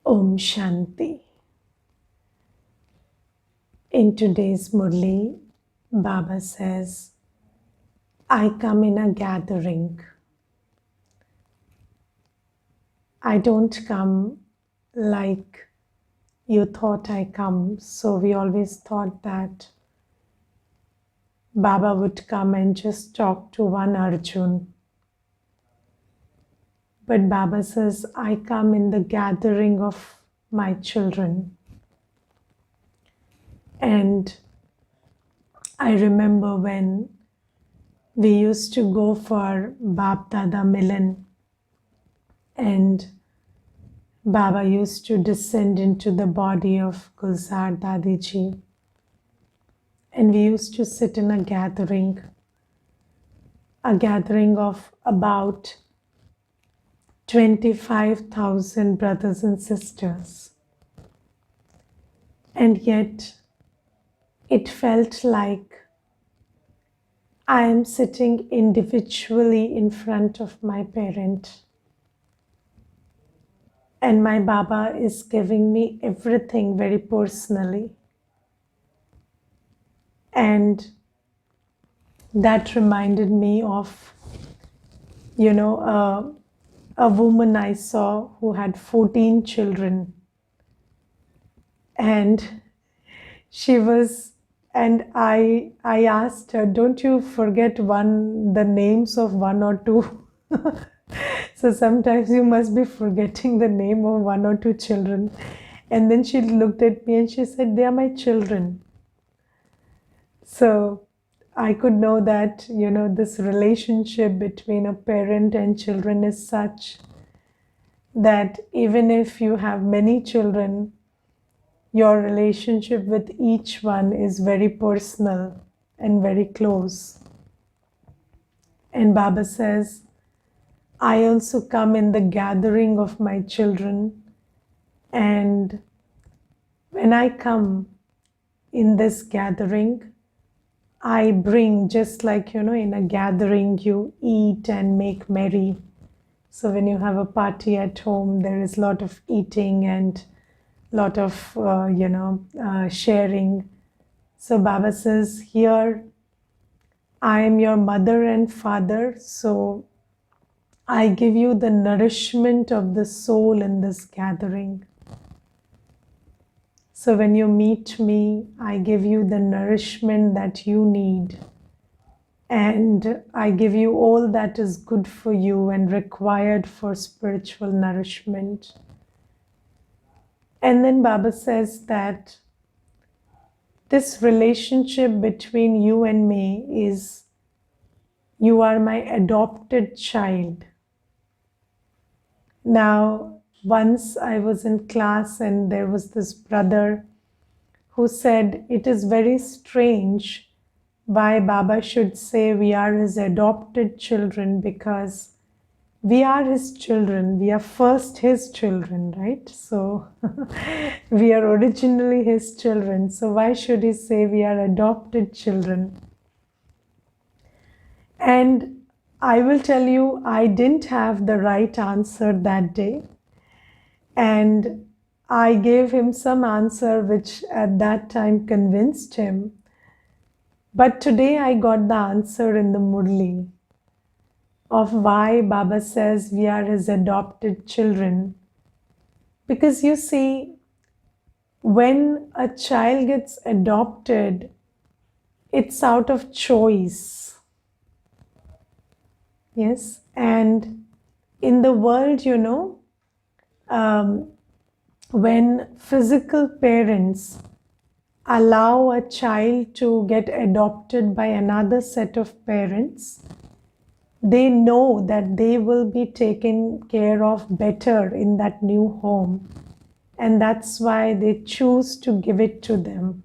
Om Shanti. In today's Murli, Baba says, I come in a gathering. I don't come like you thought I come. So we always thought that Baba would come and just talk to one Arjun. But Baba says, I come in the gathering of my children. And I remember when we used to go for Bap Dada Milan, and Baba used to descend into the body of Gulzar Dadiji. And we used to sit in a gathering of about 25,000 brothers and sisters. And yet it felt like I am sitting individually in front of my parent. And my Baba is giving me everything very personally. And that reminded me of, a woman I saw who had 14 children. And I asked her, don't you forget the names of one or two? So sometimes you must be forgetting the name of one or two children. And then she looked at me and she said, they are my children. So I could know that, this relationship between a parent and children is such that even if you have many children, your relationship with each one is very personal and very close. And Baba says, I also come in the gathering of my children, and when I come in this gathering, I bring, just like, in a gathering you eat and make merry. So when you have a party at home, there is a lot of eating and lot of, sharing. So Baba says, here, I am your mother and father, so I give you the nourishment of the soul in this gathering. So when you meet me, I give you the nourishment that you need. And I give you all that is good for you and required for spiritual nourishment. And then Baba says that this relationship between you and me is, you are my adopted child. Now, once I was in class and there was this brother who said, it is very strange why Baba should say we are his adopted children, because we are his children. We are first his children, right? So we are originally his children. So why should he say we are adopted children? And I will tell you, I didn't have the right answer that day. And I gave him some answer which at that time convinced him. But today I got the answer in the Murli of why Baba says we are his adopted children. Because you see, when a child gets adopted, it's out of choice. Yes, and in the world, when physical parents allow a child to get adopted by another set of parents, they know that they will be taken care of better in that new home. And that's why they choose to give it to them.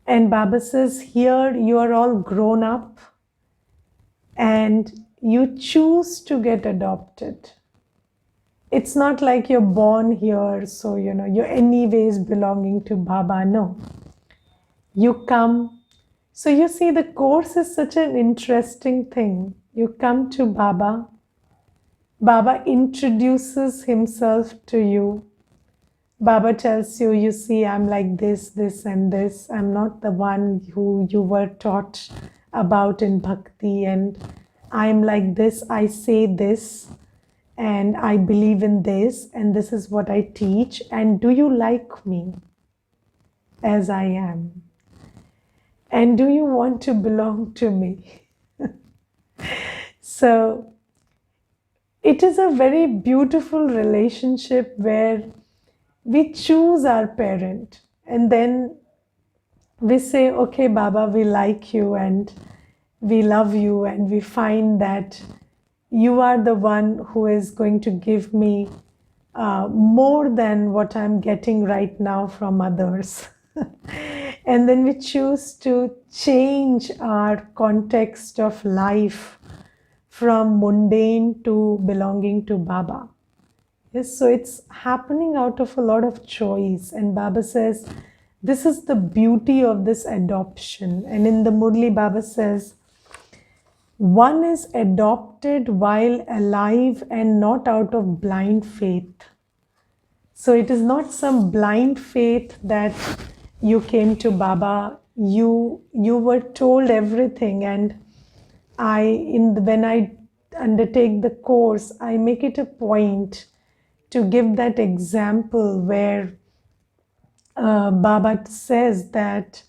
And Baba says, here you are all grown up and you choose to get adopted. It's not like you're born here, so, you're anyways belonging to Baba. No. You come. So you see, the course is such an interesting thing. You come to Baba Baba introduces himself to you. Baba tells you, you see, I'm like this, this, and this. I'm not the one who you were taught about in bhakti, and I'm like this. I say this, and I believe in this, and this is what I teach. And do you like me as I am? And do you want to belong to me? So it is a very beautiful relationship where we choose our parent, and then we say, okay, Baba, we like you and we love you, and we find that you are the one who is going to give me more than what I'm getting right now from others. And then we choose to change our context of life from mundane to belonging to Baba. Yes, so it's happening out of a lot of choice. And Baba says, this is the beauty of this adoption. And in the Murli, Baba says, one is adopted while alive and not out of blind faith. So it is not some blind faith that you came to Baba, you were told everything. And when I undertake the course, I make it a point to give that example where Baba says that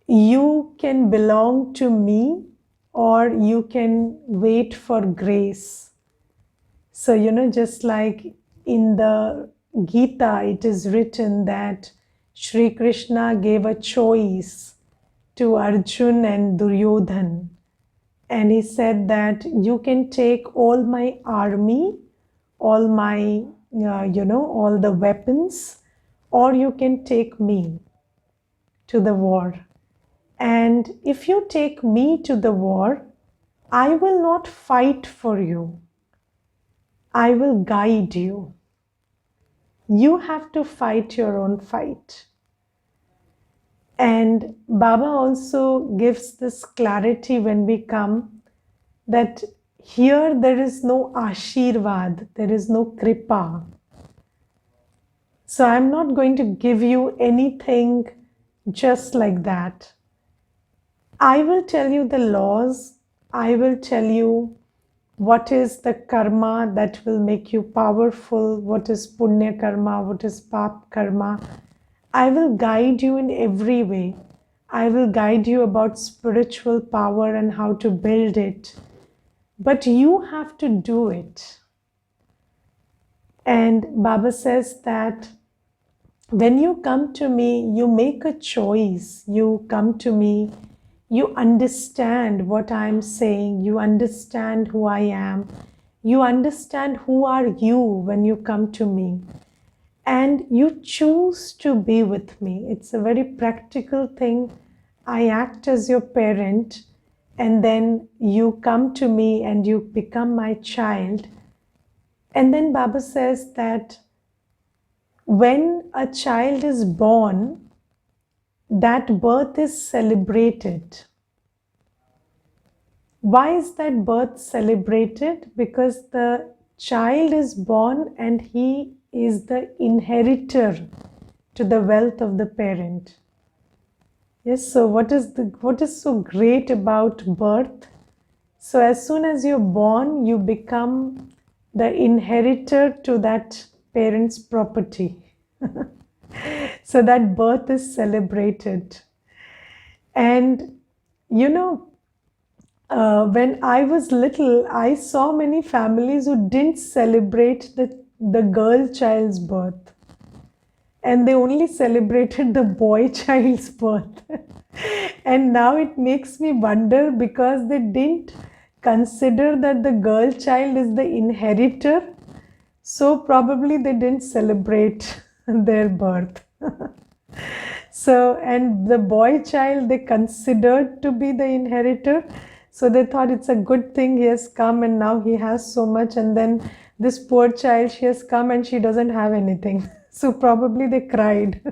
you can belong to me or you can wait for grace. So, just like in the Gita, it is written that Shri Krishna gave a choice to Arjun and Duryodhan. And he said that you can take all my army, all my, all the weapons, or you can take me to the war. And if you take me to the war, I will not fight for you. I will guide you. You have to fight your own fight. And Baba also gives this clarity when we come that here there is no Ashirvad, there is no Kripa. So I'm not going to give you anything just like that. I will tell you the laws. I will tell you what is the karma that will make you powerful, what is punya karma, what is pap karma. I will guide you in every way. I will guide you about spiritual power and how to build it. But you have to do it. And Baba says that when you come to me, you make a choice. You come to me, you understand what I'm saying, you understand who I am, you understand who are you when you come to me, and you choose to be with me. It's a very practical thing. I act as your parent, and then you come to me and you become my child. And then Baba says that when a child is born, that birth is celebrated. Why is that birth celebrated? Because the child is born and he is the inheritor to the wealth of the parent. Yes, so what is so great about birth? So as soon as you're born, you become the inheritor to that parent's property. So that birth is celebrated. And when I was little, I saw many families who didn't celebrate the girl child's birth. And they only celebrated the boy child's birth. And now it makes me wonder, because they didn't consider that the girl child is the inheritor, so probably they didn't celebrate their birth. So, and the boy child they considered to be the inheritor, so they thought it's a good thing he has come and now he has so much, and then this poor child, she has come and she doesn't have anything. So probably they cried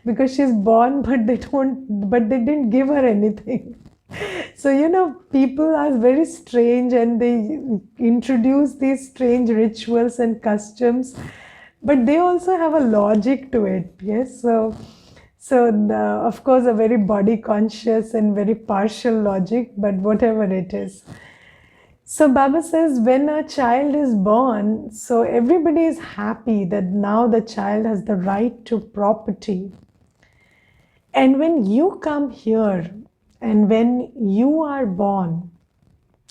because she's born, but they didn't give her anything. So, people are very strange and they introduce these strange rituals and customs, but they also have a logic to it. Yes. Of course, a very body conscious and very partial logic, but whatever it is. So Baba says when a child is born, so everybody is happy that now the child has the right to property. And when you come here and when you are born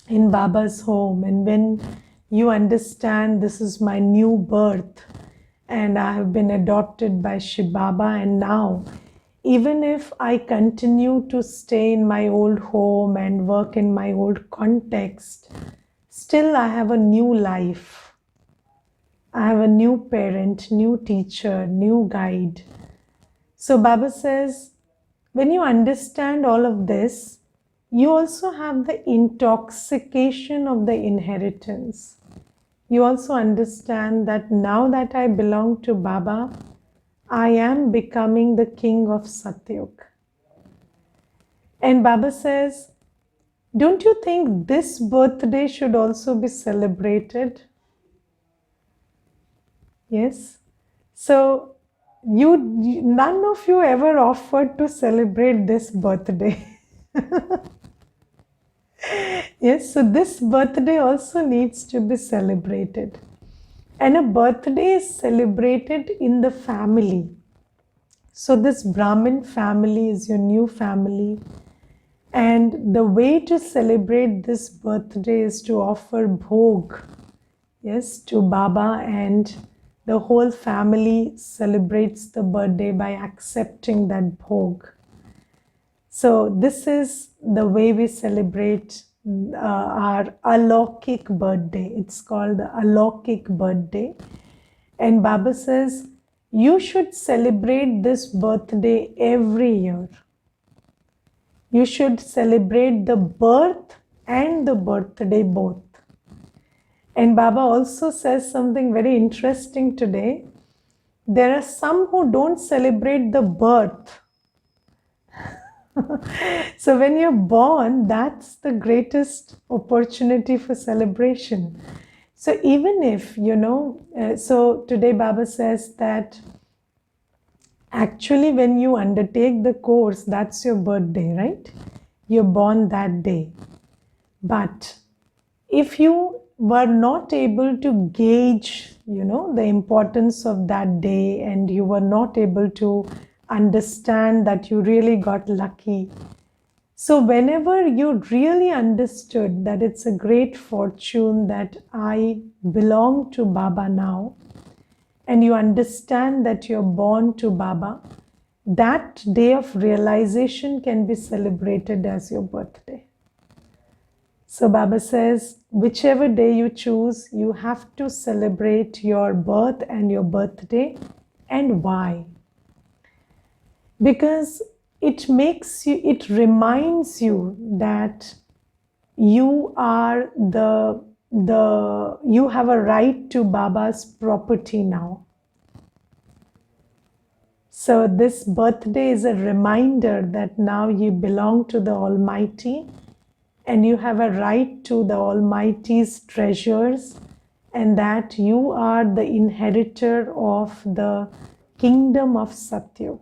in Baba's home and when you understand this is my new birth and I have been adopted by Shiv Baba, and now even if I continue to stay in my old home and work in my old context, still I have a new life. I have a new parent, new teacher, new guide. So Baba says, when you understand all of this, you also have the intoxication of the inheritance. You also understand that now that I belong to Baba, I am becoming the king of Satyug. And Baba says, don't you think this birthday should also be celebrated? Yes. So none of you ever offered to celebrate this birthday. Yes, so this birthday also needs to be celebrated. And a birthday is celebrated in the family. So this Brahmin family is your new family. And the way to celebrate this birthday is to offer bhog, yes, to Baba, and the whole family celebrates the birthday by accepting that bhog. So this is the way we celebrate our Alaukik birthday. It's called the Alaukik birthday. And Baba says, you should celebrate this birthday every year. You should celebrate the birth and the birthday both. And Baba also says something very interesting today. There are some who don't celebrate the birth. So when you're born, that's the greatest opportunity for celebration. So even if, so today Baba says that actually when you undertake the course, that's your birthday, right? You're born that day. But if you were not able to gauge, the importance of that day, and you were not able to understand that you really got lucky. So whenever you really understood that it's a great fortune that I belong to Baba now, and you understand that you're born to Baba, that day of realization can be celebrated as your birthday. So Baba says, whichever day you choose, you have to celebrate your birth and your birthday. And why? Because it reminds you that you are you have a right to Baba's property now. So this birthday is a reminder that now you belong to the Almighty and you have a right to the Almighty's treasures, and that you are the inheritor of the kingdom of Satyug.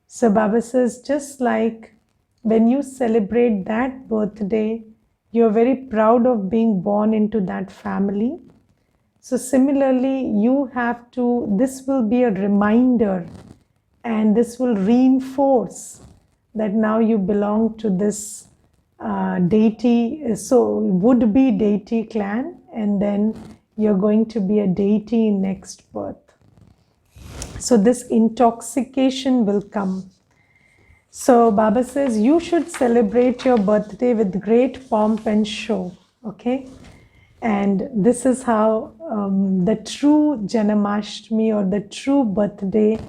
So Baba says, just like when you celebrate that birthday, you're very proud of being born into that family. So similarly, this will be a reminder, and this will reinforce that now you belong to this deity, so would-be deity clan, and then you're going to be a deity in next birth. So this intoxication will come. So Baba says you should celebrate your birthday with great pomp and show, okay? And this is how the true Janamashtami, or the true birthday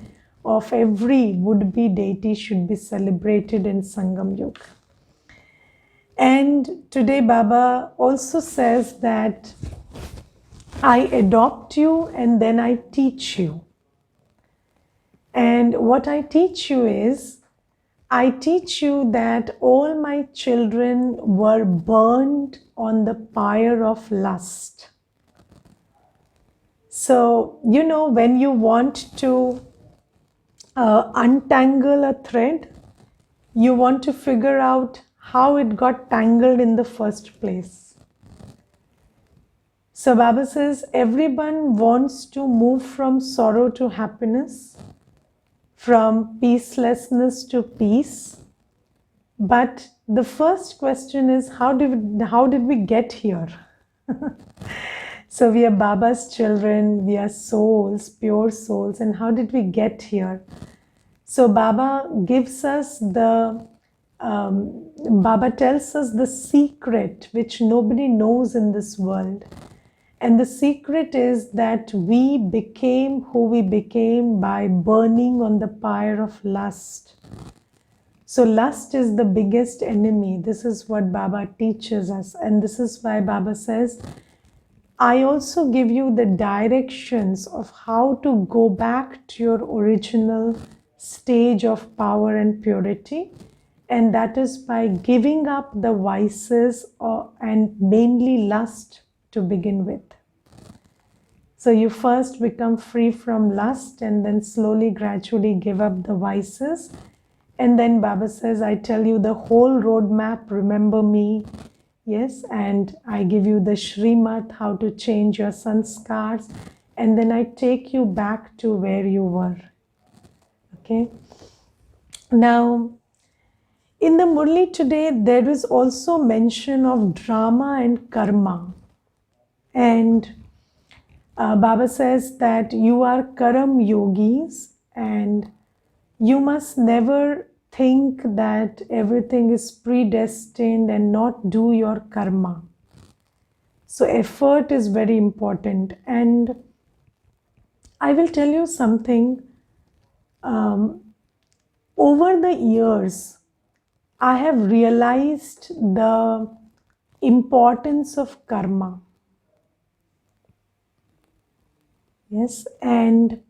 of every would-be deity, should be celebrated in Sangam Yuga. And today Baba also says that I adopt you and then I teach you. And what I teach you is, I teach you that all my children were burned on the pyre of lust. So, when you want to untangle a thread, you want to figure out how it got tangled in the first place. So Baba says everyone wants to move from sorrow to happiness, from peacelessness to peace. But the first question is, how did we get here? So we are Baba's children, we are souls, pure souls, and how did we get here? So Baba gives us Baba tells us the secret which nobody knows in this world. And the secret is that we became who we became by burning on the pyre of lust. So lust is the biggest enemy. This is what Baba teaches us. And this is why Baba says, I also give you the directions of how to go back to your original stage of power and purity. And that is by giving up the vices and mainly lust to begin with. So you first become free from lust and then slowly, gradually give up the vices. And then Baba says, I tell you the whole roadmap, remember me. Yes, and I give you the Shrimat, how to change your sanskars. And then I take you back to where you were. Okay. Now, in the Murli today, there is also mention of drama and karma. And Baba says that you are karam yogis and you must never think that everything is predestined and not do your karma. So effort is very important. And I will tell you something. Over the years, I have realized the importance of karma. Yes, and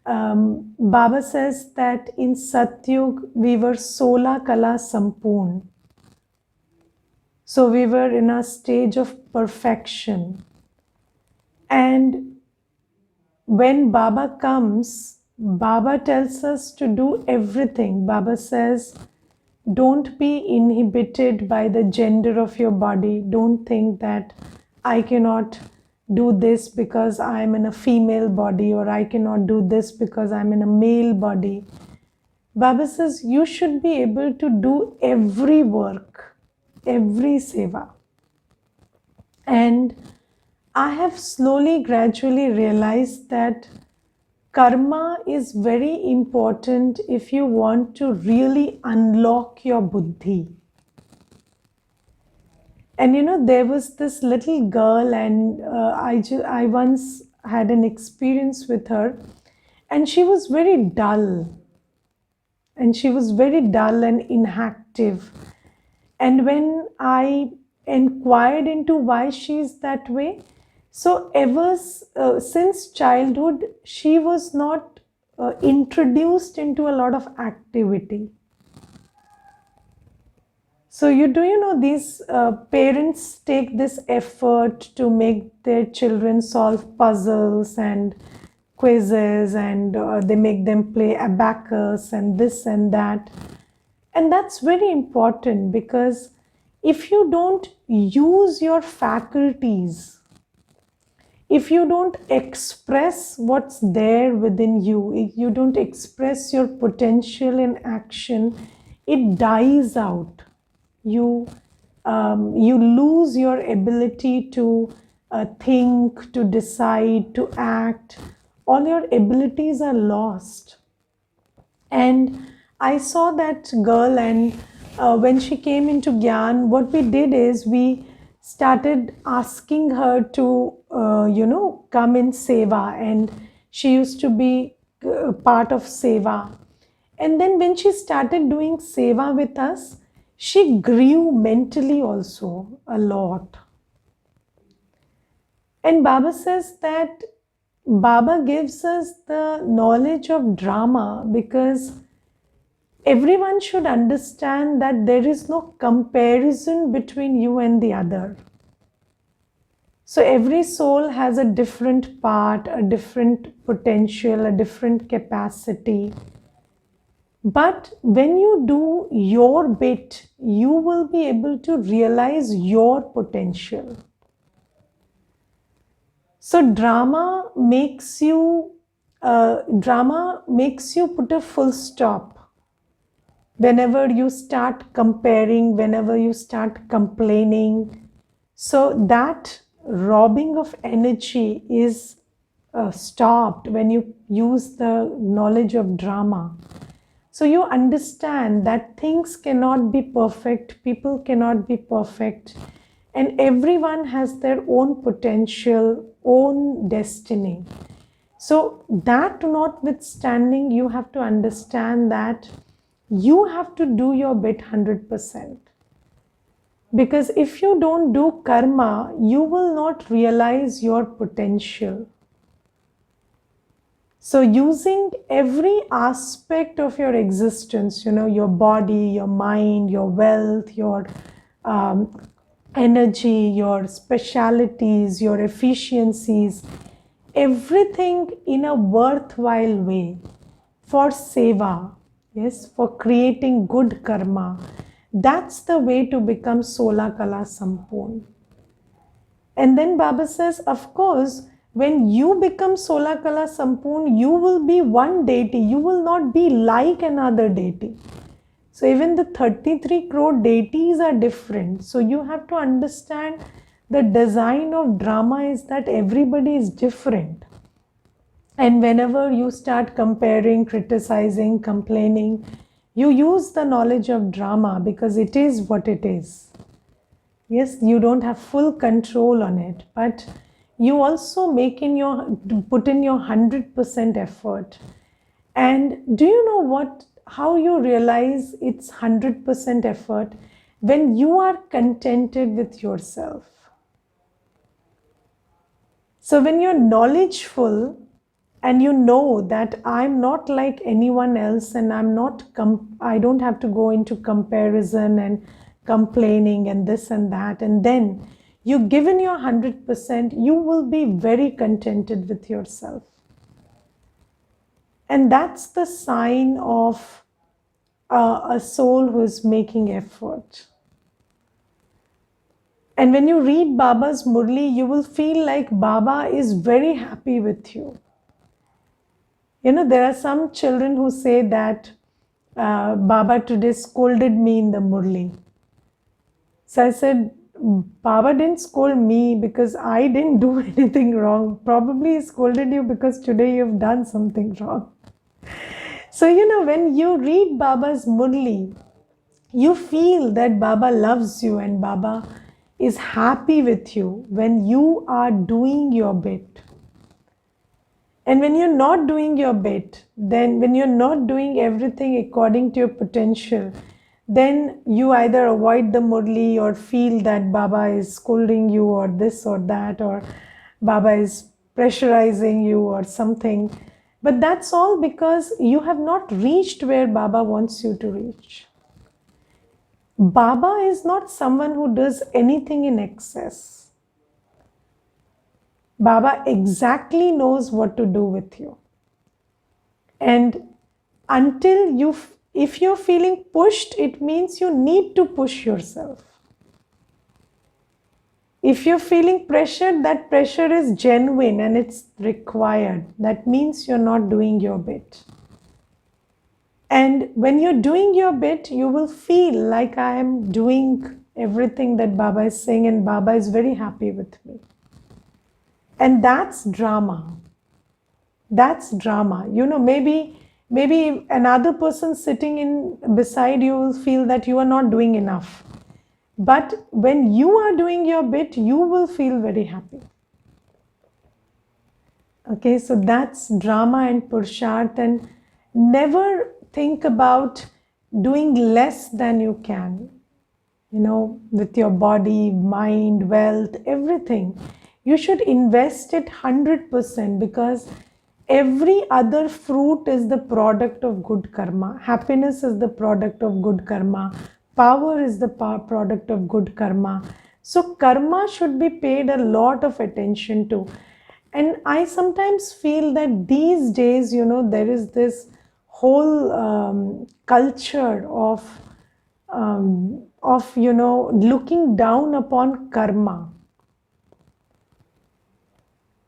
Baba says that in Satyug we were Sola Kala Sampoon. So we were in a stage of perfection. And when Baba comes, Baba tells us to do everything. Baba says, don't be inhibited by the gender of your body. Don't think that I cannot do this because I'm in a female body, or I cannot do this because I'm in a male body. Baba says you should be able to do every work, every seva. And I have slowly, gradually realized that karma is very important if you want to really unlock your buddhi. And there was this little girl, and I once had an experience with her, and she was very dull. And she was very dull and inactive. And when I inquired into why she is that way, so since childhood, she was not introduced into a lot of activity. So you know these parents take this effort to make their children solve puzzles and quizzes, and they make them play abacus and this and that. And that's very important, because if you don't use your faculties, if you don't express what's there within you, if you don't express your potential in action, it dies out. You lose your ability to think, to decide, to act. All your abilities are lost. And I saw that girl, and when she came into Gyan, what we did is we started asking her to, come in Seva, and she used to be part of Seva. And then when she started doing Seva with us, she grew mentally also a lot. And Baba says that Baba gives us the knowledge of drama because everyone should understand that there is no comparison between you and the other. So every soul has a different part, a different potential, a different capacity. But when you do your bit, you will be able to realize your potential. So drama makes you put a full stop. Whenever you start comparing, whenever you start complaining, so that robbing of energy is stopped when you use the knowledge of drama. So you understand that things cannot be perfect, people cannot be perfect, and everyone has their own potential, own destiny. So that notwithstanding, you have to understand that you have to do your bit 100%. Because if you don't do karma, you will not realize your potential. So using every aspect of your existence, your body, your mind, your wealth, your energy, your specialities, your efficiencies, everything in a worthwhile way for seva, yes, for creating good karma. That's the way to become Sola Kala Sampoorn. And then Baba says, of course, when you become Sola Kala Sampoorn, you will be one deity. You will not be like another deity. So even the 33 crore deities are different. So you have to understand the design of drama is that everybody is different. And whenever you start comparing, criticizing, complaining, you use the knowledge of drama because it is what it is. Yes, you don't have full control on it, but you also put in your 100% effort. And do you know how you realize it's 100% effort? When you are contented with yourself. So when you're knowledgeful and you know that I'm not like anyone else and I don't have to go into comparison and complaining and this and that, and then you've given your 100%, you will be very contented with yourself. And that's the sign of a soul who is making effort. And when you read Baba's Murli, you will feel like Baba is very happy with you. There are some children who say that Baba today scolded me in the Murli. So I said, Baba didn't scold me because I didn't do anything wrong. Probably he scolded you because today you've done something wrong. So, when you read Baba's Murli, you feel that Baba loves you and Baba is happy with you when you are doing your bit. And when you're not doing your bit, then when you're not doing everything according to your potential, then you either avoid the Murli or feel that Baba is scolding you or this or that, or Baba is pressurizing you or something. But that's all because you have not reached where Baba wants you to reach. Baba is not someone who does anything in excess. Baba exactly knows what to do with you. And if you're feeling pushed, it means you need to push yourself. If you're feeling pressured, that pressure is genuine and it's required. That means you're not doing your bit. And when you're doing your bit, you will feel like I am doing everything that Baba is saying and Baba is very happy with me. And that's drama. That's drama. Maybe another person sitting beside you will feel that you are not doing enough. But when you are doing your bit, you will feel very happy. Okay, so that's drama and Purusharth, and never think about doing less than you can, with your body, mind, wealth, everything. You should invest it 100% because every other fruit is the product of good karma. Happiness is the product of good karma. Power is the product of good karma. So karma should be paid a lot of attention to. And I sometimes feel that these days, there is this whole culture of looking down upon karma.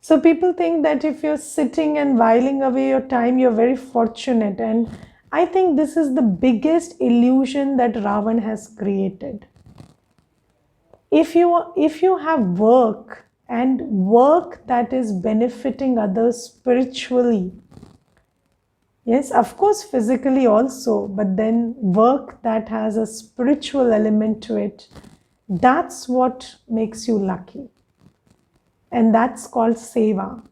So people think that if you're sitting and whiling away your time, you're very fortunate. And I think this is the biggest illusion that Ravan has created. If you have work, and work that is benefiting others spiritually, yes, of course physically also, but then work that has a spiritual element to it, that's what makes you lucky. And that's called seva.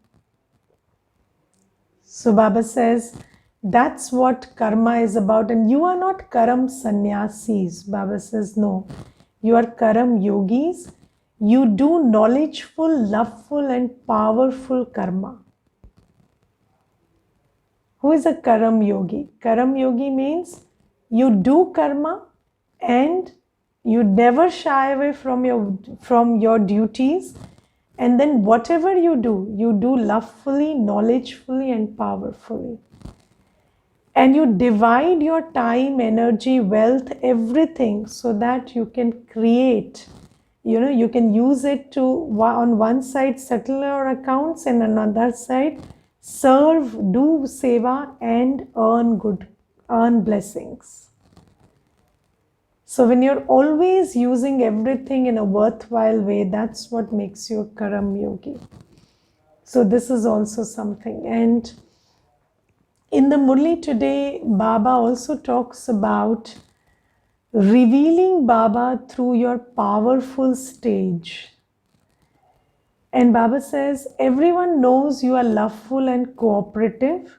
So Baba says, that's what karma is about. And you are not karam sannyasis. Baba says, no. You are karam yogis. You do knowledgeful, loveful and powerful karma. Who is a karam yogi? Karam yogi means you do karma and you never shy away from your duties. And then whatever you do lovefully, knowledgefully and powerfully. And you divide your time, energy, wealth, everything so that you can create, you can use it to, on one side, settle your accounts, and on another side, serve, do seva and earn blessings. So when you're always using everything in a worthwhile way, that's what makes you a karam yogi. So this is also something. And in the Murli today, Baba also talks about revealing Baba through your powerful stage. And Baba says, everyone knows you are loveful and cooperative,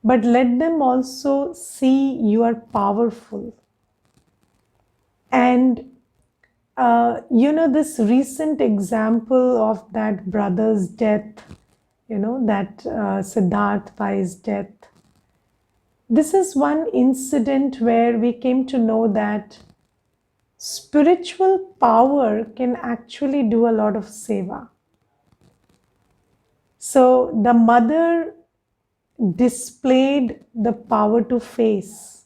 but let them also see you are powerful. And this recent example of that brother's death, that Siddharth Bhai's death. This is one incident where we came to know that spiritual power can actually do a lot of seva. So the mother displayed the power to face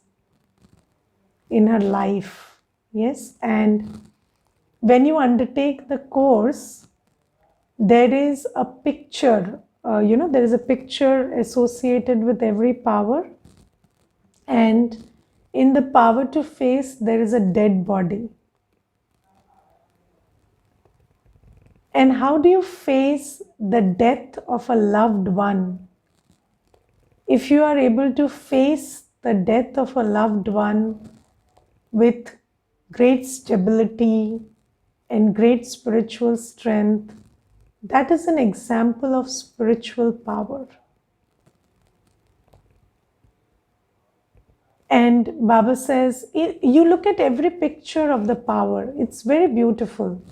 in her life. Yes, and when you undertake the course, there is a picture, there is a picture associated with every power. And in the power to face, there is a dead body. And how do you face the death of a loved one? If you are able to face the death of a loved one with great stability and great spiritual strength, that is an example of spiritual power. And Baba says, you look at every picture of the power, it's very beautiful.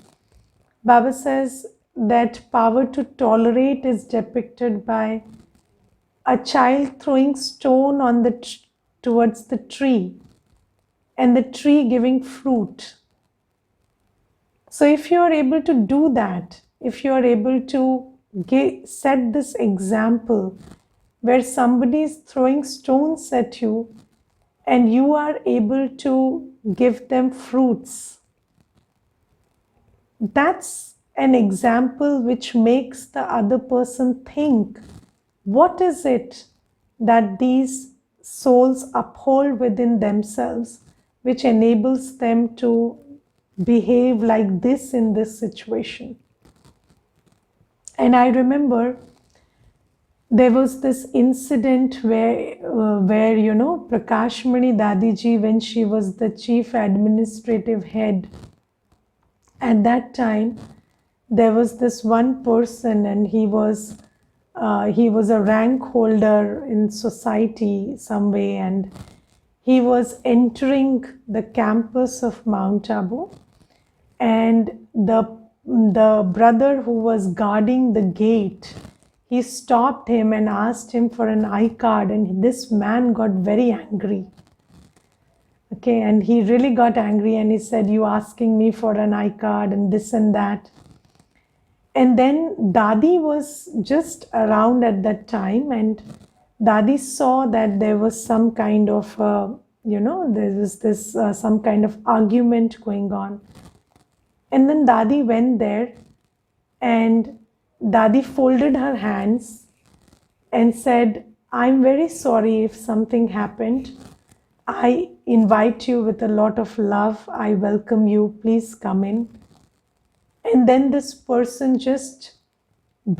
Baba says that power to tolerate is depicted by a child throwing stone on towards the tree, and the tree giving fruit. So if you are able to do that, if you are able to set this example where somebody is throwing stones at you and you are able to give them fruits, that's an example which makes the other person think, what is it that these souls uphold within themselves which enables them to behave like this in this situation. And I remember there was this incident where Prakashmani Dadiji, when she was the chief administrative head, at that time there was this one person, and he was a rank holder in society some way, and he was entering the campus of Mount Abu, and the brother who was guarding the gate, he stopped him and asked him for an iCard, and this man got very angry. Okay, and he really got angry and he said, "You asking me for an iCard and this and that." And then Dadi was just around at that time, and Dadi saw that there was some kind of, there was this some kind of argument going on. And then Dadi went there, and Dadi folded her hands and said, "I'm very sorry if something happened. I invite you with a lot of love. I welcome you. Please come in." And then this person just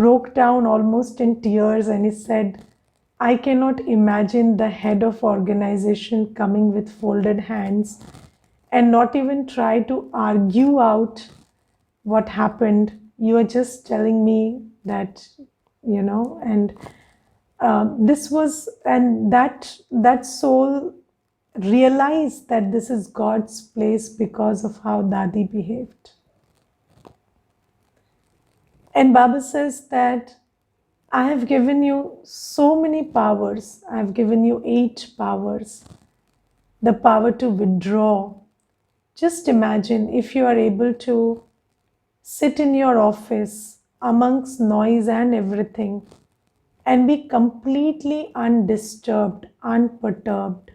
broke down almost in tears and he said, "I cannot imagine the head of organization coming with folded hands and not even try to argue out what happened. You are just telling me that, and this was, and that soul realized that this is God's place because of how Dadi behaved. And Baba says that I have given you so many powers. I have given you 8 powers. The power to withdraw. Just imagine if you are able to sit in your office amongst noise and everything and be completely undisturbed, unperturbed,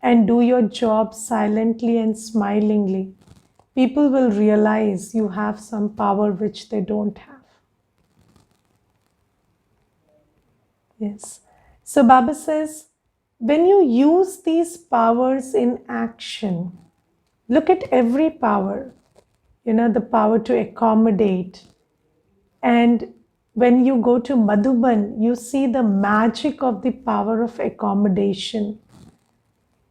and do your job silently and smilingly. People will realize you have some power which they don't have. Yes. So Baba says, when you use these powers in action, look at every power, the power to accommodate. And when you go to Madhuban, you see the magic of the power of accommodation.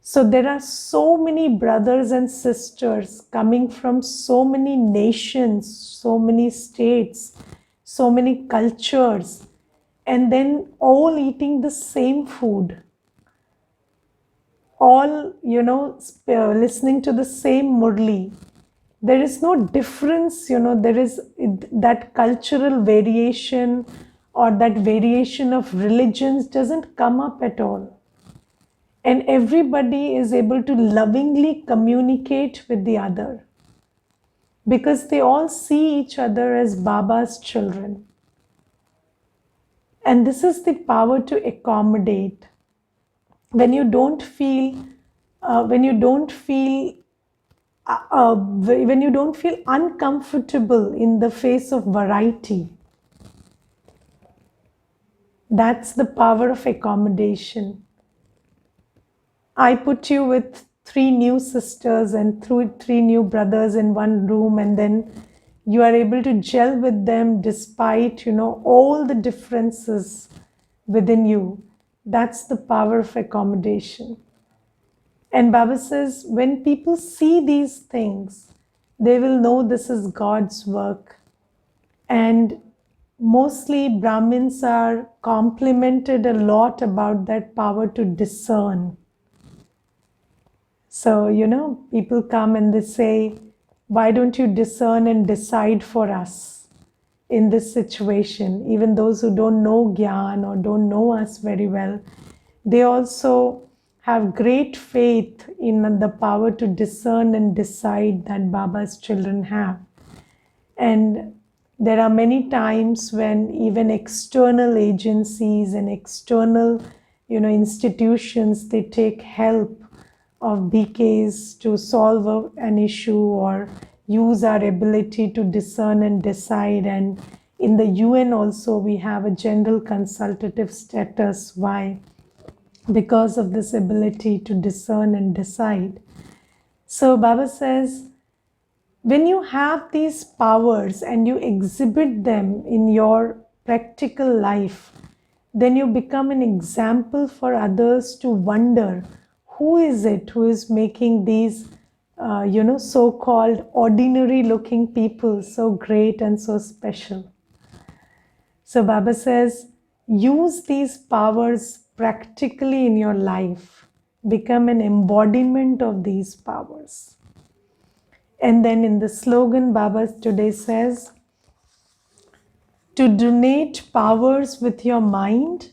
So there are so many brothers and sisters coming from so many nations, so many states, so many cultures, and then all eating the same food, all, listening to the same Murli. There is no difference, there is that cultural variation or that variation of religions doesn't come up at all. And everybody is able to lovingly communicate with the other because they all see each other as Baba's children. And this is the power to accommodate. When you don't feel, when you don't feel uncomfortable in the face of variety, that's the power of accommodation. I put you with 3 new sisters and 3 new brothers in one room, and then you are able to gel with them despite, all the differences within you. That's the power of accommodation. And Baba says, when people see these things, they will know this is God's work. And mostly Brahmins are complimented a lot about that power to discern. So, people come and they say, "Why don't you discern and decide for us in this situation?" Even those who don't know Gyan or don't know us very well, they also have great faith in the power to discern and decide that Baba's children have. And there are many times when even external agencies and external, institutions, they take help of BKs to solve an issue or use our ability to discern and decide. And in the UN also, we have a general consultative status. Why? Because of this ability to discern and decide. So Baba says, when you have these powers and you exhibit them in your practical life, then you become an example for others to wonder, who is it who is making these, so-called ordinary looking people so great and so special? So Baba says, use these powers practically in your life. Become an embodiment of these powers. And then in the slogan, Baba today says, To donate powers with your mind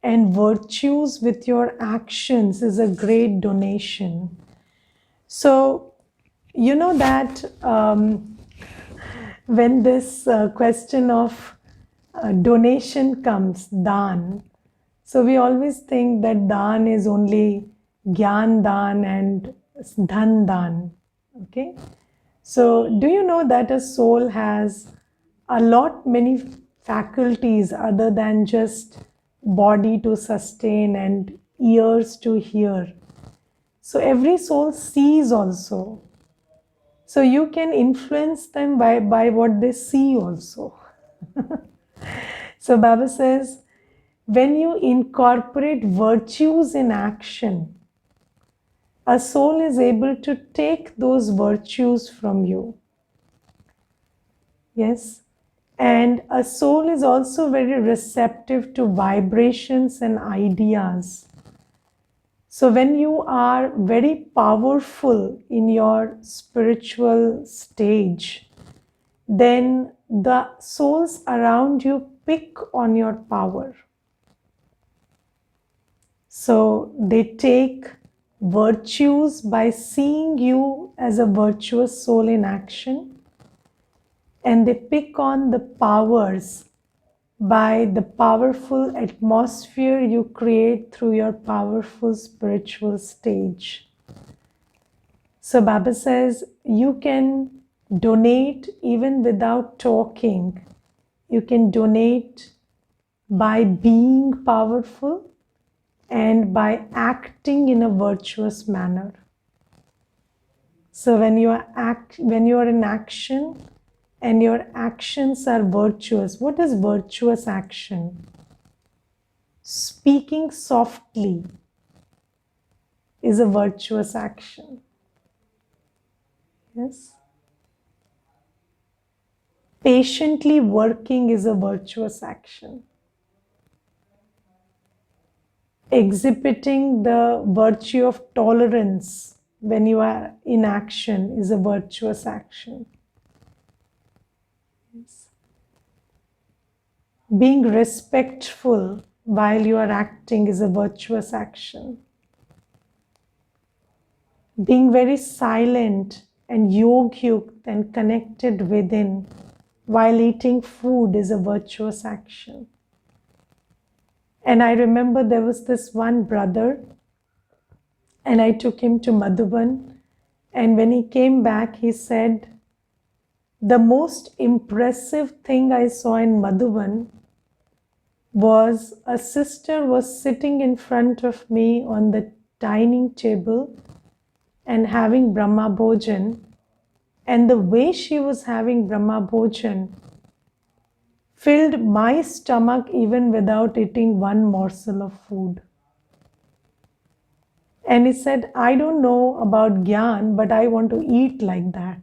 and virtues with your actions is a great donation. So, you know that when this question of donation comes, dan, so we always think that dan is only gyan dan and dhan dan. Okay. So, do you know that a soul has a lot many faculties other than just body to sustain and ears to hear? So, every soul sees also. So, you can influence them by what they see also. So, Baba says, when you incorporate virtues in action, a soul is able to take those virtues from you. Yes. And a soul is also very receptive to vibrations and ideas. So when you are very powerful in your spiritual stage, then the souls around you pick on your power. So they take virtues by seeing you as a virtuous soul in action, and they pick on the powers by the powerful atmosphere you create through your powerful spiritual stage. So Baba says you can donate even without talking. You can donate by being powerful and by acting in a virtuous manner. So when you are in action and your actions are virtuous, what is virtuous action? Speaking softly is a virtuous action. Yes. Patiently working is a virtuous action. Exhibiting the virtue of tolerance when you are in action is a virtuous action. Yes. Being respectful while you are acting is a virtuous action. Being very silent and yogyukt and connected within while eating food is a virtuous action. And I remember there was this one brother, and I took him to Madhuban, and when he came back, he said, the most impressive thing I saw in Madhuban was a sister was sitting in front of me on the dining table and having Brahma Bhojan, and the way she was having Brahma Bhojan filled my stomach even without eating one morsel of food. And he said, I don't know about Gyan, but I want to eat like that.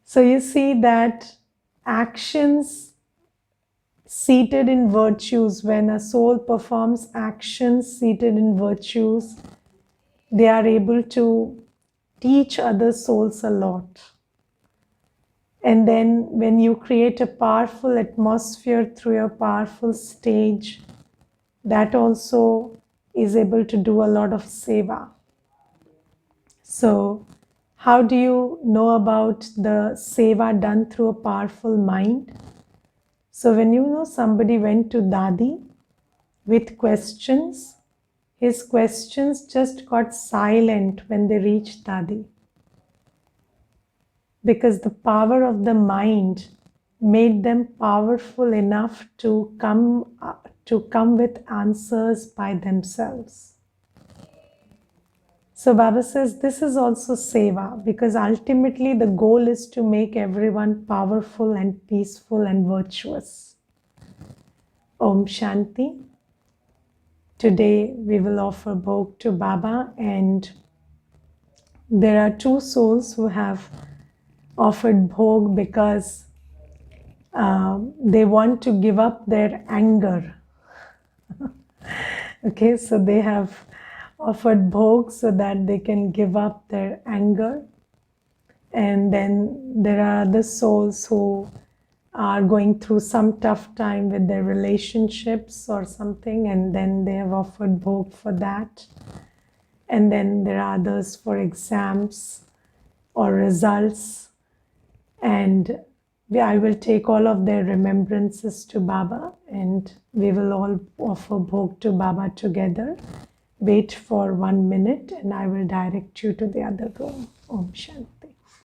So you see that actions seated in virtues, when a soul performs actions seated in virtues, they are able to teach other souls a lot. And then when you create a powerful atmosphere through your powerful stage, that also is able to do a lot of seva. So how do you know about the seva done through a powerful mind? So when you know somebody went to Dadi with questions, his questions just got silent when they reached Dadi. Because the power of the mind made them powerful enough to come with answers by themselves. So Baba says this is also seva, because ultimately the goal is to make everyone powerful and peaceful and virtuous. Om Shanti. Today we will offer bhog to Baba, and there are two souls who have offered bhog because they want to give up their anger. Okay, so they have offered bhog so that they can give up their anger. And then there are other souls who are going through some tough time with their relationships or something, and then they have offered bhog for that. And then there are others for exams or results. And I will take all of their remembrances to Baba, and we will all offer bhog to Baba together. Wait for 1 minute and I will direct you to the other room. Om Shanti.